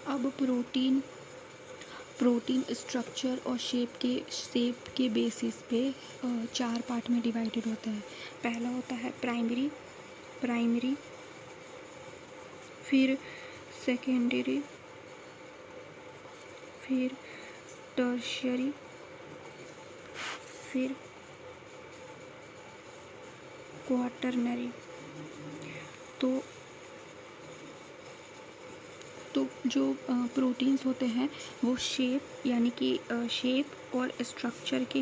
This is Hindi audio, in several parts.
अब प्रोटीन स्ट्रक्चर और शेप के बेसिस पे 4 पार्ट में डिवाइडेड होता है। पहला होता है प्राइमरी, फिर सेकेंडरी, फिर टर्शियरी, फिर क्वाटरनरी। तो जो प्रोटीन्स होते हैं वो शेप यानी कि शेप और स्ट्रक्चर के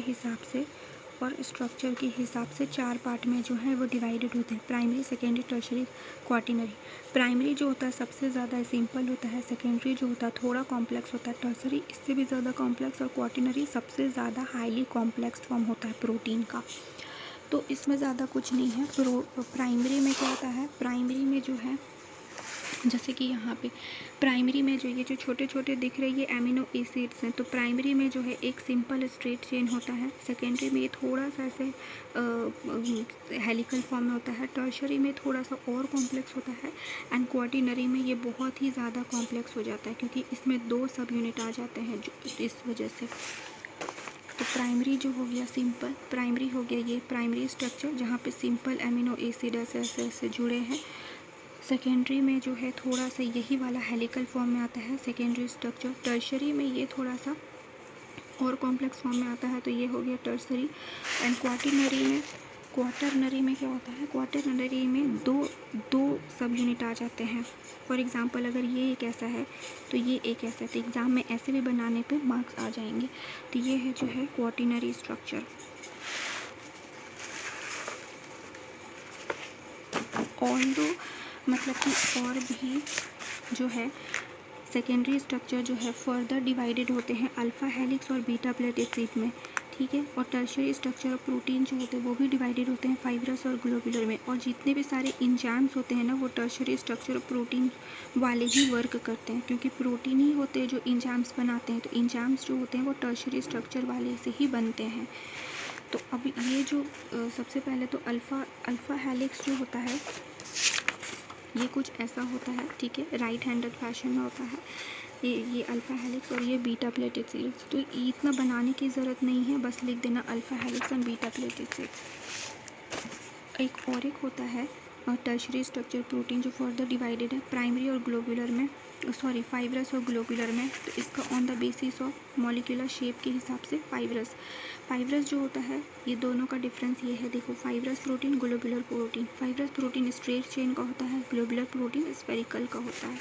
हिसाब से 4 पार्ट में जो है वो डिवाइडेड होते हैं। Primary, secondary, tertiary, quaternary. Primary जो होता है सबसे ज़्यादा सिंपल होता है, सेकेंडरी जो होता है थोड़ा कॉम्प्लेक्स होता है, टर्शियरी इससे भी ज़्यादा कॉम्प्लेक्स, और क्वाटरनरी सबसे ज़्यादा हाईली कॉम्प्लेक्स फॉर्म होता है प्रोटीन का। तो इसमें ज़्यादा कुछ नहीं है। प्राइमरी में क्या होता है, प्राइमरी में जो है जैसे कि यहाँ पे प्राइमरी में जो ये जो छोटे छोटे दिख रहे ये एमिनो एसिड्स हैं। तो प्राइमरी में जो है एक सिंपल स्ट्रेट चेन होता है, सेकेंडरी में ये थोड़ा सा ऐसे हेलिकल फॉर्म में होता है, टर्शियरी में थोड़ा सा और कॉम्प्लेक्स होता है, एंड क्वाटरनरी में ये बहुत ही ज़्यादा कॉम्प्लेक्स हो जाता है क्योंकि इसमें 2 सब यूनिट आ जाते हैं जो इस वजह से। तो प्राइमरी जो हो गया सिंपल, प्राइमरी हो गया ये प्राइमरी स्ट्रक्चर जहाँ पे सिंपल एमिनो एसिड ऐसे जुड़े हैं। सेकेंडरी में जो है थोड़ा सा यही वाला हेलिकल फॉर्म में आता है सेकेंडरी स्ट्रक्चर। टर्शियरी में ये थोड़ा सा और कॉम्प्लेक्स फॉर्म में आता है, तो ये हो गया टर्शियरी। एंड क्वाटरनरी में क्या होता है, क्वाटरनरी में दो सब यूनिट आ जाते हैं। फॉर एग्जांपल अगर ये एक ऐसा है तो ये एक ऐसा है, तो एग्ज़ाम में ऐसे भी बनाने पे मार्क्स आ जाएंगे। तो ये है जो है क्वाटरनरी स्ट्रक्चर। ऑल्दो मतलब कि और भी जो है सेकेंडरी स्ट्रक्चर जो है फर्दर डिवाइडेड होते हैं अल्फ़ा हेलिक्स और बीटा प्लेटेड शेप में, ठीक है। और टर्शियरी स्ट्रक्चर ऑफ प्रोटीन जो होते हैं वो भी डिवाइडेड होते हैं फाइब्रस और ग्लोबुलर में। और जितने भी सारे इंजाइम्स होते हैं ना वो टर्शियरी स्ट्रक्चर ऑफ प्रोटीन वाले ही वर्क करते हैं, क्योंकि प्रोटीन ही होते हैं जो इंजाइम्स बनाते हैं। तो इंजाइम्स जो होते हैं वो टर्शियरी स्ट्रक्चर वाले से ही बनते हैं। तो अब ये जो सबसे पहले तो अल्फ़ा हेलिक्स जो होता है ये कुछ ऐसा होता है, ठीक है, राइट हैंडेड फैशन में होता है ये अल्फ़ा हेलिक्स, और ये बीटा प्लेटेड शेप्स। तो इतना बनाने की ज़रूरत नहीं है, बस लिख देना alpha helix and beta pleated shapes. एक होता है टर्शियरी स्ट्रक्चर प्रोटीन जो फर्दर डिवाइडेड है प्राइमरी और ग्लोबुलर में, फाइब्रस और ग्लोबुलर में। तो इसका on the basis of molecular shape के हिसाब से फाइब्रस जो होता है ये दोनों का डिफरेंस ये है, देखो, fibrous protein, globular protein. Fibrous protein straight chain का होता है, ग्लोबुलर प्रोटीन स्फेरिकल का होता है।